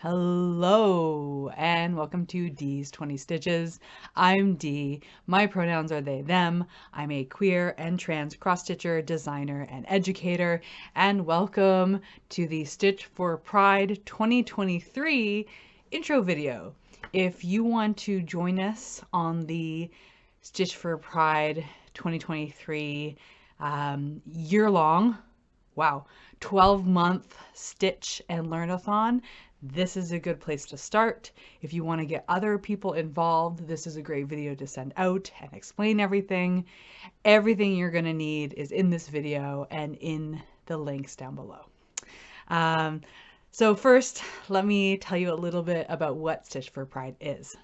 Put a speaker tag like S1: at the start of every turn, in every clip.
S1: Hello and welcome to Dee's 20 Stitches. I'm Dee. My pronouns are they, them. I'm a queer and trans cross-stitcher, designer, and educator. And welcome to the Stitch4Pride 2023 intro video. If you want to join us on the Stitch4Pride 2023 year-long, 12-month Stitch and Learn-a-thon, this is a good place to start. If you want to get other people involved, this is a great video to send out and explain everything. Everything you're going to need is in this video and in the links down below. So first, let me tell you a little bit about what Stitch4Pride is.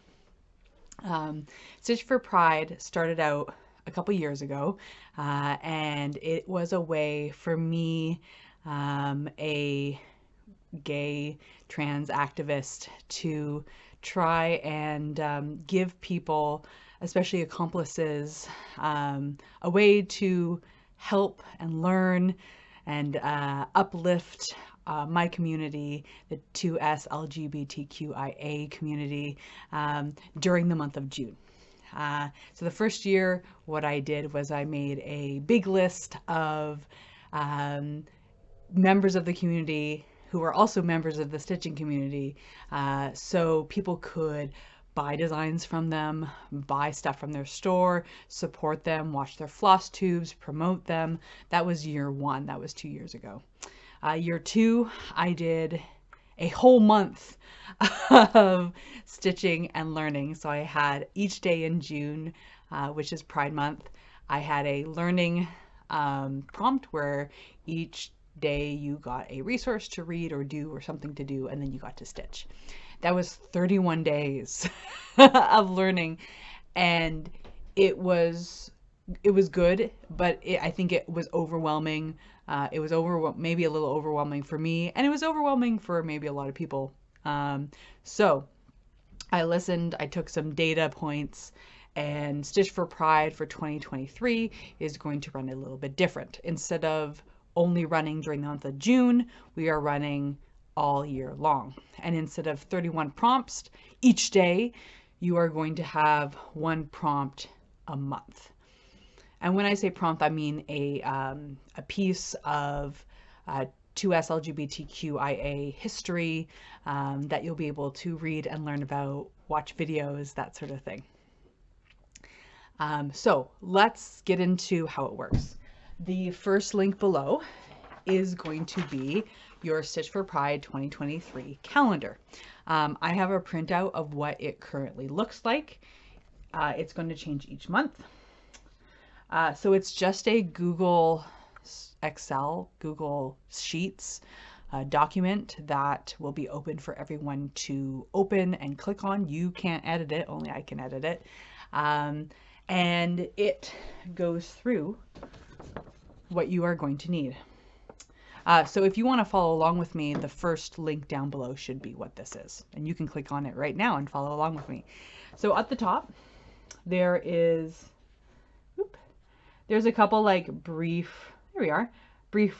S1: Stitch4Pride started out a couple years ago, and it was a way for me, a gay trans activist, to try and give people, especially accomplices, a way to help and learn and uplift my community, the 2S LGBTQIA community, during the month of June. So the first year, what I did was I made a big list of members of the community who are also members of the stitching community, so people could buy designs from them, buy stuff from their store, support them, watch their floss tubes, promote them. That was year one. That was 2 years ago. Year two, I did a whole month of stitching and learning. So I had each day in June, which is Pride Month, I had a learning prompt where each day you got a resource to read or do or something to do, and then you got to stitch. That was 31 days of learning, and it was good, but I think it was overwhelming. It was maybe a little overwhelming for me, and it was overwhelming for maybe a lot of people. So I listened, I took some data points, and Stitch4Pride for 2023 is going to run a little bit different. Instead of only running during the month of June, we are running all year long. And instead of 31 prompts each day, you are going to have one prompt a month. And when I say prompt, I mean a piece of 2S LGBTQIA history that you'll be able to read and learn about, watch videos, that sort of thing. So let's get into how it works. The first link below is going to be your Stitch4Pride 2023 calendar. I have a printout of what it currently looks like. It's going to change each month. So it's just a Google Sheets document that will be open for everyone to open and click on. You can't edit it, only I can edit it. And it goes through what you are going to need. So if you want to follow along with me, the first link down below should be what this is. And you can click on it right now and follow along with me. So at the top, there's a couple like brief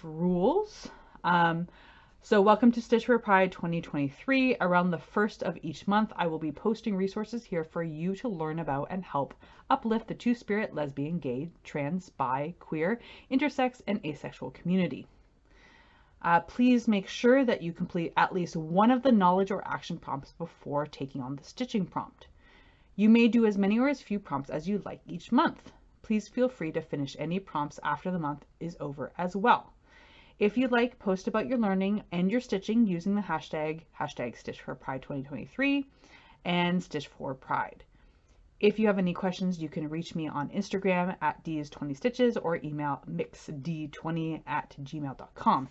S1: rules. So welcome to Stitch4Pride 2023. Around the first of each month, I will be posting resources here for you to learn about and help uplift the two-spirit, lesbian, gay, trans, bi, queer, intersex, and asexual community. Please make sure that you complete at least one of the knowledge or action prompts before taking on the stitching prompt. You may do as many or as few prompts as you like each month. Please feel free to finish any prompts after the month is over as well. If you'd like, post about your learning and your stitching using the hashtag Stitch4Pride 2023 and Stitch4Pride. If you have any questions, you can reach me on Instagram at Dees20Stitches or email mixd20@gmail.com.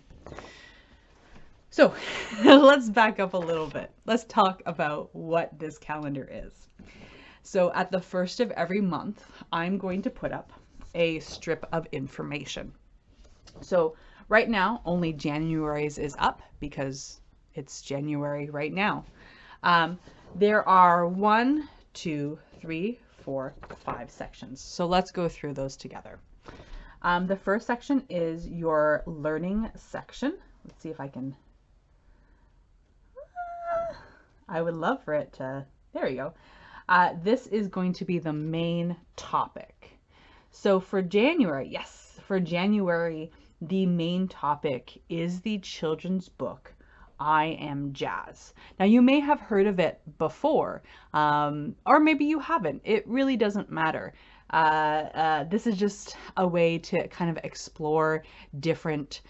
S1: So let's back up a little bit. Let's talk about what this calendar is. So at the first of every month, I'm going to put up a strip of information. So right now, only January's is up because it's January right now. There are 1, 2, 3, 4, 5 sections. So let's go through those together. The first section is your learning section. Let's see if I can I would love for it to, there you go. This is going to be the main topic. So for January, yes, for January, the main topic is the children's book, I Am Jazz. Now, you may have heard of it before, or maybe you haven't. It really doesn't matter. This is just a way to kind of explore different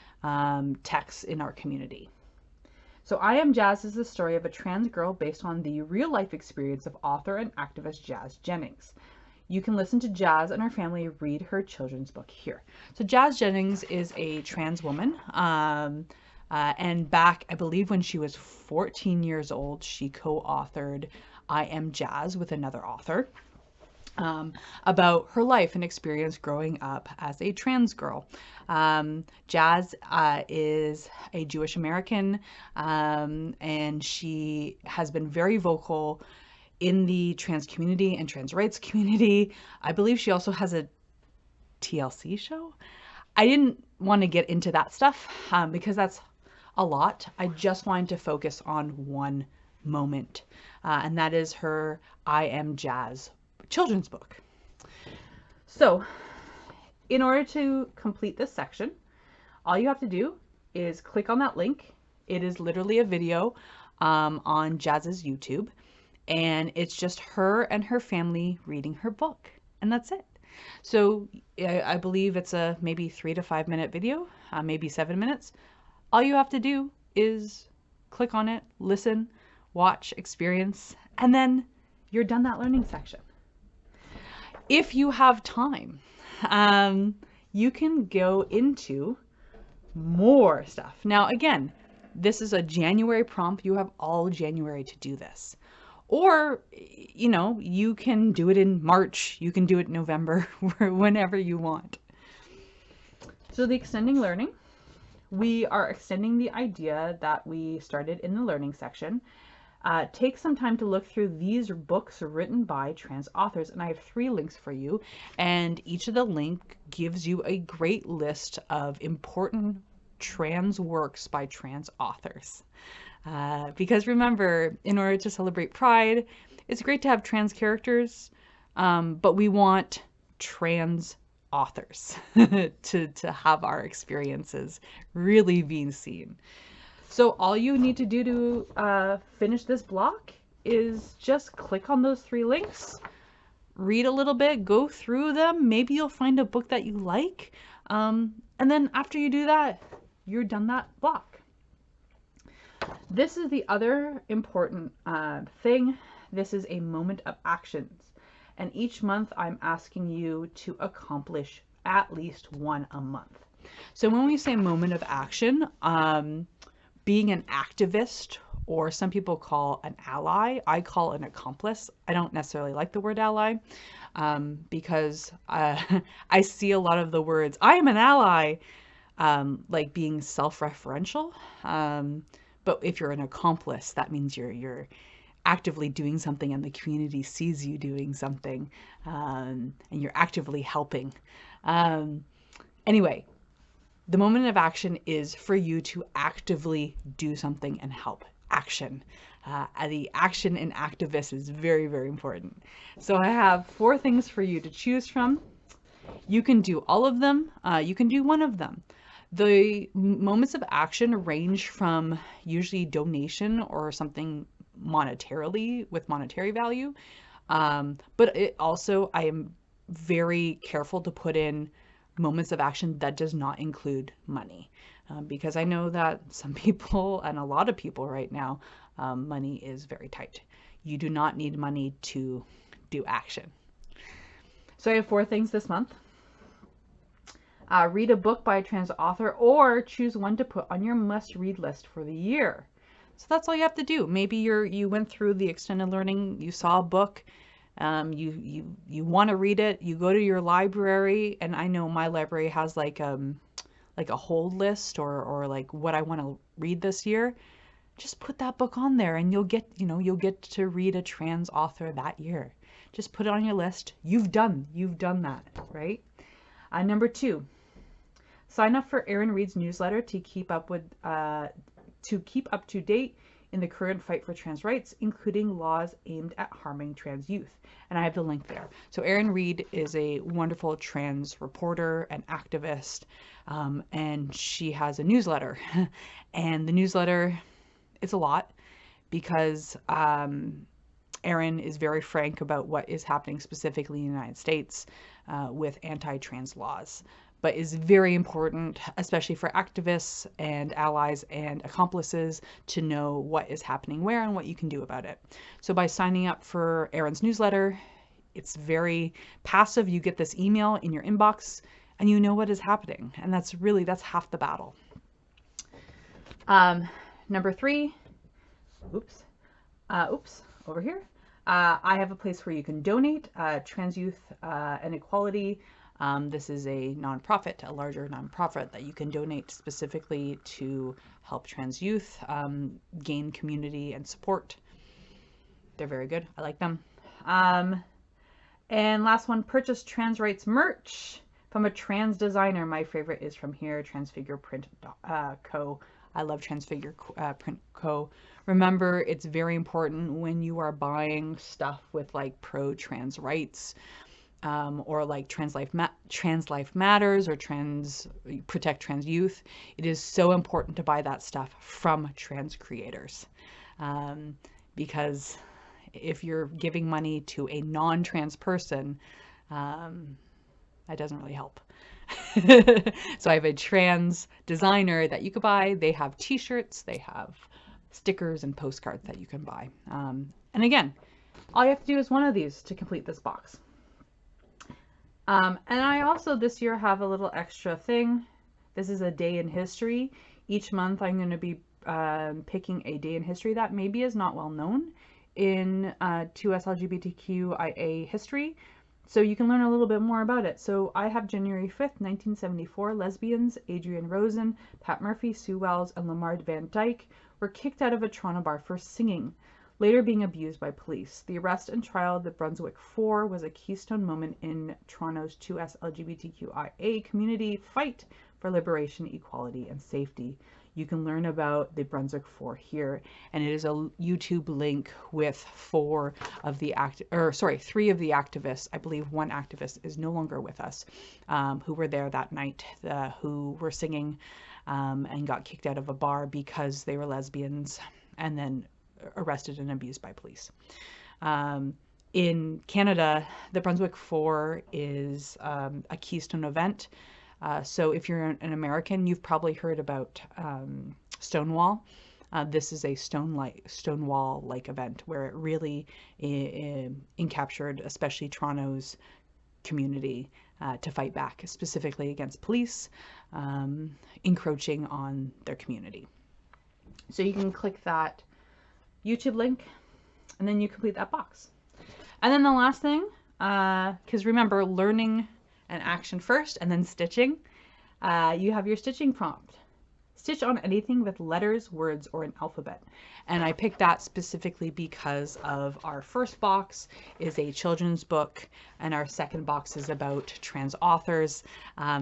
S1: texts in our community. So I Am Jazz is the story of a trans girl based on the real life experience of author and activist Jazz Jennings. You can listen to Jazz and her family read her children's book here. So Jazz Jennings is a trans woman. And back, I believe when she was 14 years old, she co-authored I Am Jazz with another author. About her life and experience growing up as a trans girl. Jazz is a Jewish American, and she has been very vocal in the trans community and trans rights community. I believe she also has a TLC show. I didn't want to get into that stuff because that's a lot. I just wanted to focus on one moment, and that is her I Am Jazz children's book. So in order to complete this section, all you have to do is click on that link. It is literally a video on Jazz's YouTube, and it's just her and her family reading her book, and that's it. So I believe it's a maybe 3 to 5 minute video, maybe 7 minutes. All you have to do is click on it, listen, watch, experience, and then you're done that learning section. If you have time, you can go into more stuff. Now, again, this is a January prompt. You have all January to do this. Or, you know, you can do it in March. You can do it in November, whenever you want. So the extending learning, we are extending the idea that we started in the learning section. Take some time to look through these books written by trans authors, and I have 3 links for you, and each of the link gives you a great list of important trans works by trans authors. Because remember, in order to celebrate Pride, it's great to have trans characters, but we want trans authors to have our experiences really being seen. So all you need to do to finish this block is just click on those 3 links, read a little bit, go through them. Maybe you'll find a book that you like. And then after you do that, you're done that block. This is the other important thing. This is a moment of actions. And each month I'm asking you to accomplish at least 1 a month. So when we say moment of action, being an activist, or some people call an ally, I call an accomplice. I don't necessarily like the word ally because I see a lot of the words, I am an ally, like being self-referential. But if you're an accomplice, that means you're actively doing something and the community sees you doing something, and you're actively helping. Anyway, the moment of action is for you to actively do something and help. Action. The action in activist is very, very important. So I have 4 things for you to choose from. You can do all of them. You can do one of them. The moments of action range from usually donation or something monetarily with monetary value. But it also, I am very careful to put in moments of action that does not include money, because I know that some people and a lot of people right now, money is very tight. You do not need money to do action. So I have 4 things this month. Read a book by a trans author, or choose one to put on your must-read list for the year. So that's all you have to do. Maybe you went through the extended learning, you saw a book, you want to read it, you go to your library, and I know my library has like a hold list or like what I want to read this year. Just put that book on there and you'll get to read a trans author that year. Just put it on your list. You've done that, right? Number 2, sign up for Erin Reed's newsletter to keep up to date in the current fight for trans rights, including laws aimed at harming trans youth. And I have the link there. So Erin Reed is a wonderful trans reporter and activist, and she has a newsletter. And the newsletter, it's a lot because Erin is very frank about what is happening specifically in the United States with anti-trans laws, but is very important, especially for activists and allies and accomplices, to know what is happening where and what you can do about it. So by signing up for Erin's newsletter, it's very passive. You get this email in your inbox and you know what is happening. And that's half the battle. Number 3, over here. I have a place where you can donate, Trans Youth and Equality. This is a nonprofit, a larger nonprofit that you can donate specifically to help trans youth gain community and support. They're very good. I like them. And last one, purchase trans rights merch from a trans designer. My favorite is from here, Transfigure Co. I love Transfigure Print Co. Remember, it's very important when you are buying stuff with like pro-trans rights, or like Trans Life Matters or Protect Trans Youth. It is so important to buy that stuff from trans creators, because if you're giving money to a non-trans person, that doesn't really help. So I have a trans designer that you could buy. They have t-shirts, they have stickers and postcards that you can buy. And again, all you have to do is one of these to complete this box. And I also this year have a little extra thing. This is a day in history. Each month I'm going to be picking a day in history that maybe is not well known in 2S LGBTQIA history. So you can learn a little bit more about it. So I have January 5th, 1974, lesbians Adrienne Rosen, Pat Murphy, Sue Wells, and Lamar Van Dyke were kicked out of a Toronto bar for singing, later being abused by police. The arrest and trial of the Brunswick Four was a keystone moment in Toronto's 2S LGBTQIA community fight for liberation, equality, and safety. You can learn about the Brunswick Four here, and it is a YouTube link with 3 of the activists. I believe one activist is no longer with us, who were there that night, who were singing and got kicked out of a bar because they were lesbians, and then arrested and abused by police. In Canada, the Brunswick Four is a keystone event. So if you're an American, you've probably heard about Stonewall. This is a Stonewall-like event where it really encaptured, especially Toronto's community, to fight back, specifically against police encroaching on their community. So you can click that YouTube link and then you complete that box. And then the last thing, because remember, learning and action first and then stitching, you have your stitching prompt. Stitch on anything with letters, words, or an alphabet. And I picked that specifically because of our first box is a children's book and our second box is about trans authors.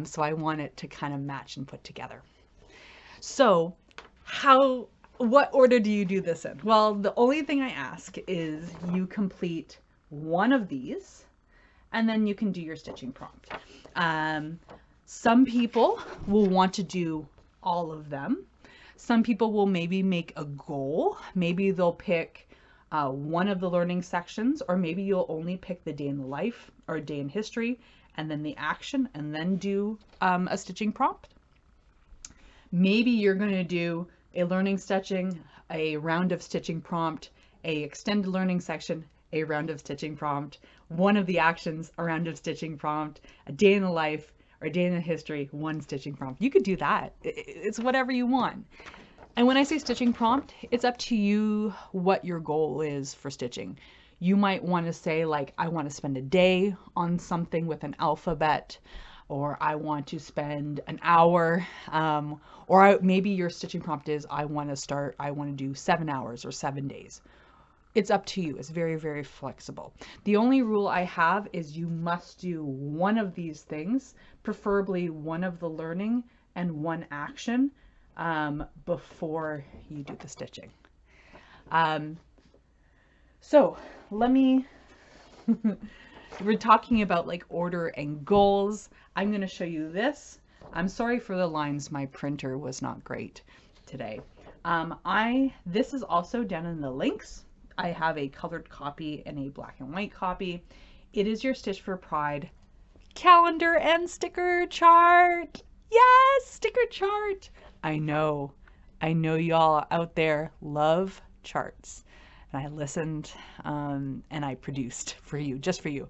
S1: So I want it to kind of match and put together. So what order do you do this in? Well, the only thing I ask is you complete one of these and then you can do your stitching prompt. Some people will want to do all of them. Some people will maybe make a goal. Maybe they'll pick one of the learning sections, or maybe you'll only pick the day in the life or a day in history and then the action and then do a stitching prompt. Maybe you're going to do a learning stitching, a round of stitching prompt, a extended learning section, a round of stitching prompt, one of the actions, a round of stitching prompt, a day in the life or a day in the history, one stitching prompt. You could do that. It's whatever you want. And when I say stitching prompt, it's up to you what your goal is for stitching. You might want to say, like, I want to spend a day on something with an alphabet, or I want to spend an hour, maybe your stitching prompt is, I want to do 7 hours or 7 days. It's up to you. It's very, very flexible. The only rule I have is you must do one of these things, preferably one of the learning and one action, before you do the stitching. Um, so let me, we're talking about like order and goals. I'm going to show you this. I'm sorry for the lines. My printer was not great today. This is also down in the links. I have a colored copy and a black and white copy. It is your Stitch4Pride calendar and sticker chart. Yes, sticker chart. I know y'all out there love charts. And I listened and I produced for you, just for you.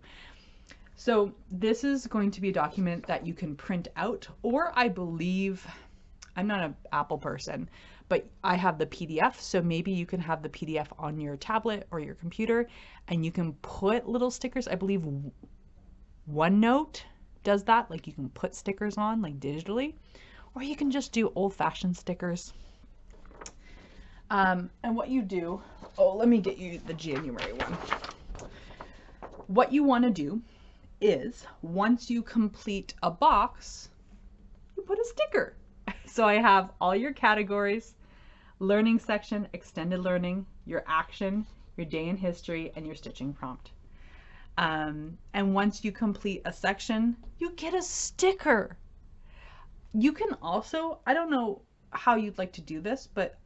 S1: So this is going to be a document that you can print out, or I believe, I'm not an Apple person, but I have the PDF. So maybe you can have the PDF on your tablet or your computer and you can put little stickers. I believe OneNote does that. Like you can put stickers on like digitally, or you can just do old-fashioned stickers. And what you do, oh, let me get you the January one. What you want to do is once you complete a box, you put a sticker. So I have all your categories, learning section, extended learning, your action, your day in history, and your stitching prompt. And once you complete a section, you get a sticker. You can also, I don't know how you'd like to do this, but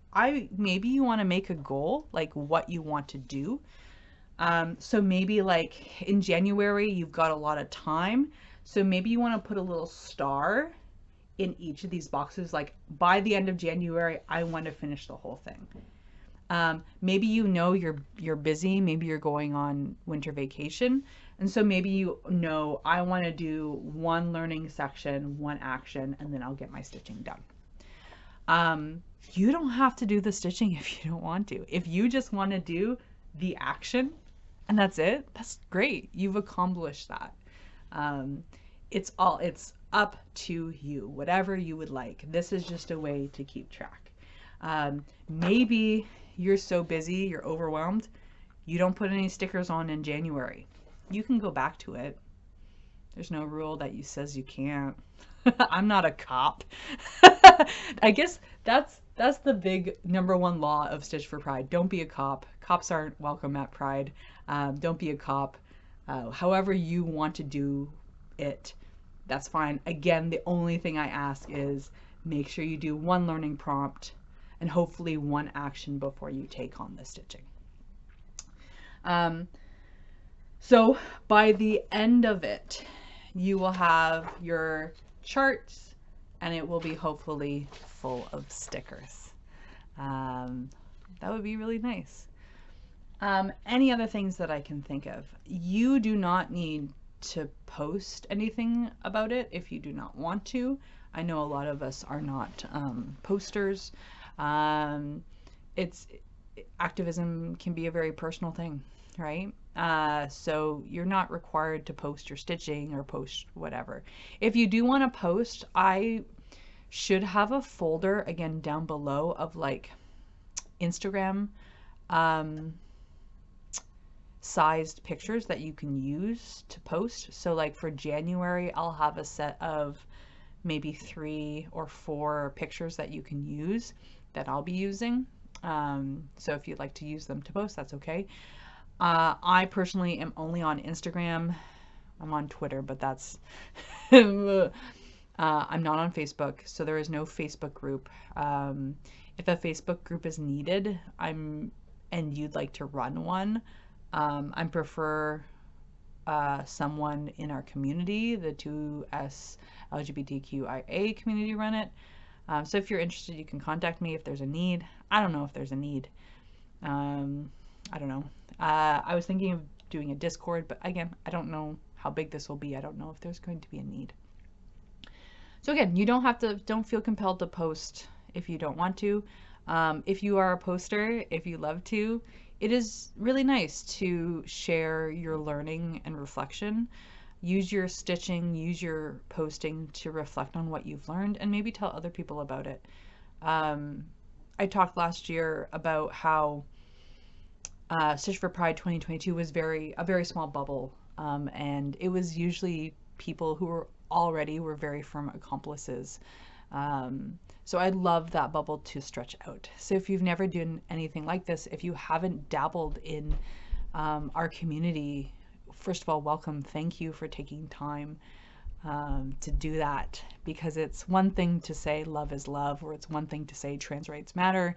S1: maybe you want to make a goal, like what you want to do. So maybe like in January, you've got a lot of time. So maybe you want to put a little star in each of these boxes. Like by the end of January, I want to finish the whole thing. Maybe you know you're busy. Maybe you're going on winter vacation. And so maybe you know, I want to do one learning section, one action, and then I'll get my stitching done. You don't have to do the stitching if you don't want to. If you just want to do the action and that's it, that's great. You've accomplished that. It's up to you, whatever you would like. This is just a way to keep track. Maybe you're so busy, you're overwhelmed, you don't put any stickers on in January. You can go back to it. There's no rule that says you can't. I'm not a cop. I guess that's the big #1 law of Stitch4Pride. Don't be a cop. Cops aren't welcome at Pride. Don't be a cop. However you want to do it, that's fine. Again, the only thing I ask is make sure you do one learning prompt and hopefully one action before you take on the stitching. So by the end of it, you will have your charts and it will be hopefully full of stickers. That would be really nice. Any other things that I can think of? You do not need to post anything about it if you do not want to. I know a lot of us are not posters. Activism can be a very personal thing, right? So you're not required to post your stitching or post whatever. If you do want to post, I should have a folder again down below of like Instagram sized pictures that you can use to post. So like for January, I'll have a set of maybe 3 or 4 pictures that you can use that I'll be using. So if you'd like to use them to post, that's okay. I personally am only on Instagram. I'm on Twitter, but that's I'm not on Facebook, so there is no Facebook group. If a Facebook group is needed, and you'd like to run one, I prefer someone in our community, the 2S LGBTQIA community, run it. So if you're interested, you can contact me if there's a need. I don't know if there's a need. I don't know. I was thinking of doing a Discord, but again, I don't know how big this will be. I don't know if there's going to be a need. So again, you don't feel compelled to post if you don't want to. If you are a poster, if you love to, it is really nice to share your learning and reflection. Use your stitching, use your posting to reflect on what you've learned and maybe tell other people about it. I talked last year about how Stitch4Pride 2022 was a very small bubble, and it was usually people who were very firm accomplices. So I love that bubble to stretch out. So if you've never done anything like this, if you haven't dabbled in our community, first of all, welcome. Thank you for taking time to do that, because it's one thing to say love is love, or it's one thing to say trans rights matter,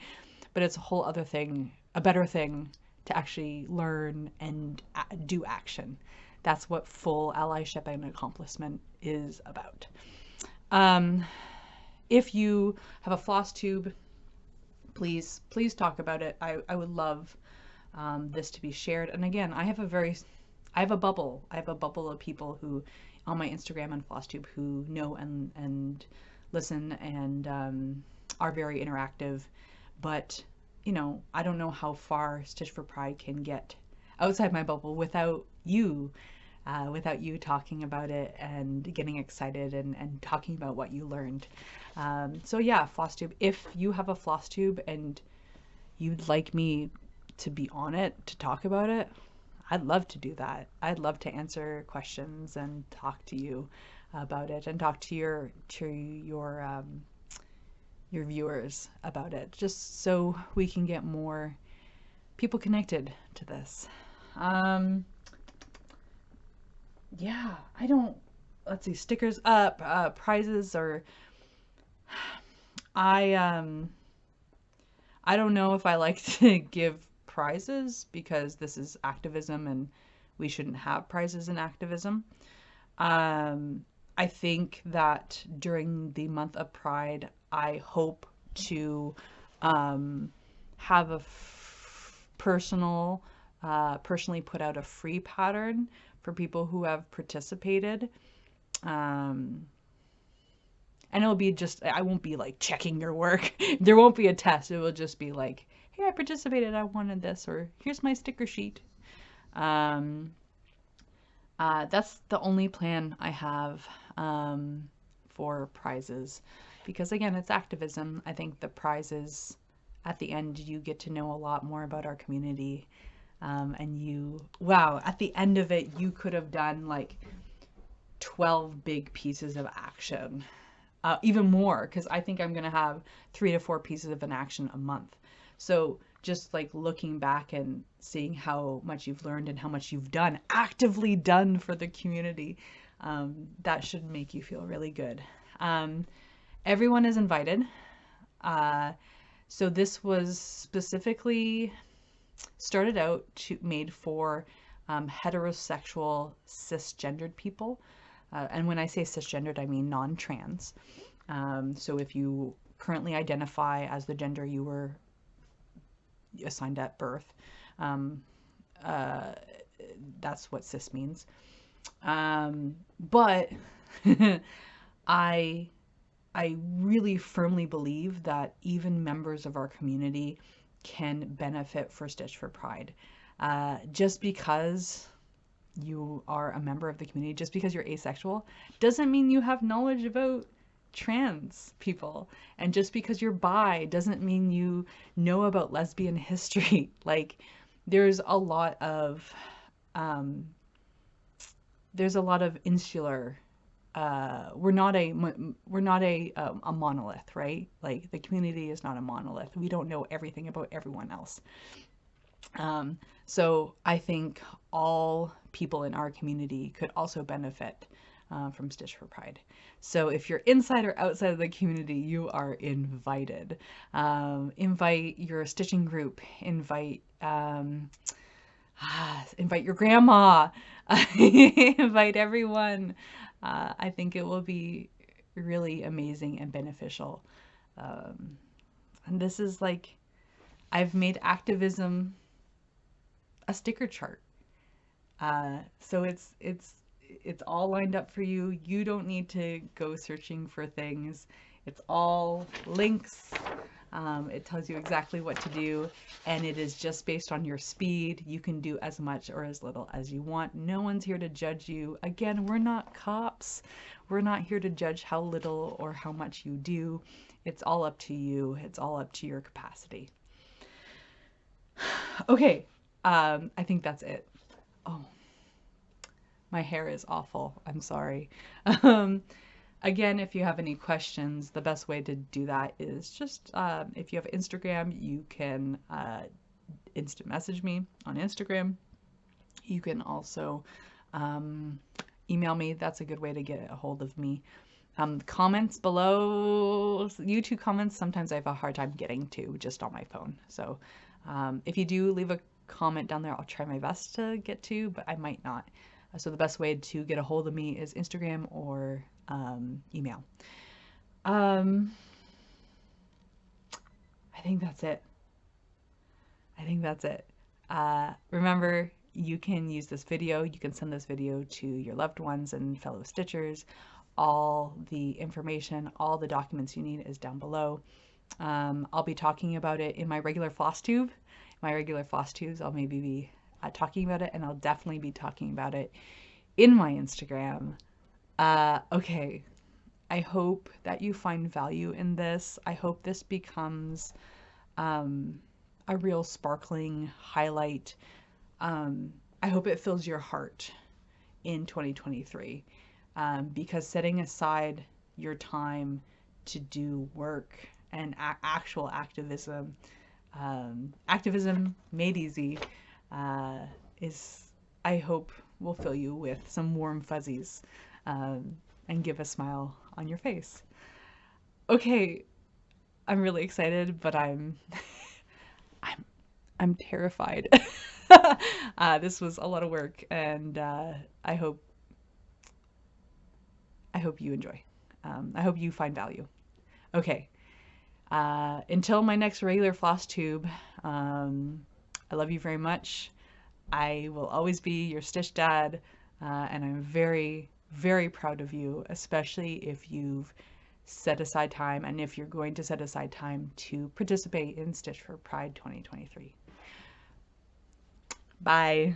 S1: but it's a whole other thing, a better thing to actually learn and do action. That's what full allyship and accomplishment is about. If you have a floss tube, please talk about it. I would love this to be shared. And again, I have a bubble. I have a bubble of people who on my Instagram and FlossTube who know and listen and are very interactive. But you know, I don't know how far Stitch4Pride can get outside my bubble without you talking about it and getting excited and talking about what you learned. So yeah, FlossTube. If you have a FlossTube and you'd like me to be on it to talk about it, I'd love to do that. I'd love to answer questions and talk to you about it, and talk to your viewers about it, just so we can get more people connected to this. Yeah, let's see, stickers up, prizes, or I don't know if I like to give prizes, because this is activism and we shouldn't have prizes in activism. I think that during the month of Pride, I hope to have a personally put out a free pattern for people who have participated. And it'll be just, I won't be like checking your work. There won't be a test. It will just be like, hey, I participated, I wanted this, or here's my sticker sheet. That's the only plan I have for prizes, because again, it's activism. I think the prizes, at the end, you get to know a lot more about our community. And wow, at the end of it, you could have done like 12 big pieces of action. Even more, because I think I'm going to have 3 to 4 pieces of an action a month. So just like looking back and seeing how much you've learned and how much you've done, actively done for the community, that should make you feel really good. Everyone is invited. So this was specifically started out made for heterosexual cisgendered people. And when I say cisgendered, I mean non-trans. So if you currently identify as the gender you were assigned at birth, that's what cis means. But I really firmly believe that even members of our community can benefit for Stitch4Pride. Just because you are a member of the community, just because you're asexual, doesn't mean you have knowledge about trans people. And just because you're bi doesn't mean you know about lesbian history. Like, there's a lot of insular. We're not a monolith, right? Like, the community is not a monolith. We don't know everything about everyone else. So I think all people in our community could also benefit from Stitch4Pride. So if you're inside or outside of the community, you are invited. Invite your stitching group. Invite your grandma. Invite everyone. I think it will be really amazing and beneficial. And this is like, I've made activism a sticker chart. So it's all lined up for you. You don't need to go searching for things. It's all links. It tells you exactly what to do, and it is just based on your speed. You can do as much or as little as you want. No one's here to judge you. Again, we're not cops. We're not here to judge how little or how much you do. It's all up to you. It's all up to your capacity. Okay. I think that's it. Oh, my hair is awful. I'm sorry. Again, if you have any questions, the best way to do that is just if you have Instagram, you can instant message me on Instagram. You can also email me. That's a good way to get a hold of me. Comments below, YouTube comments, sometimes I have a hard time getting to just on my phone. So if you do leave a comment down there, I'll try my best to get to, but I might not. So the best way to get a hold of me is Instagram or email. I think that's it. I think that's it. Remember, you can use this video, you can send this video to your loved ones and fellow Stitchers. All the information, all the documents you need is down below. I'll be talking about it in my regular floss tube. My regular floss tubes, I'll maybe be talking about it, and I'll definitely be talking about it in my Instagram. Okay, I hope that you find value in this. I hope this becomes a real sparkling highlight. I hope it fills your heart in 2023, because setting aside your time to do work and actual activism, activism made easy, is, I hope, will fill you with some warm fuzzies and give a smile on your face. Okay, I'm really excited, but I'm terrified. This was a lot of work, and I hope you enjoy. I hope you find value. Okay, until my next regular floss tube, I love you very much. I will always be your Stitch Dad, and I'm very, very proud of you, especially if you've set aside time and if you're going to set aside time to participate in Stitch4Pride 2023. Bye.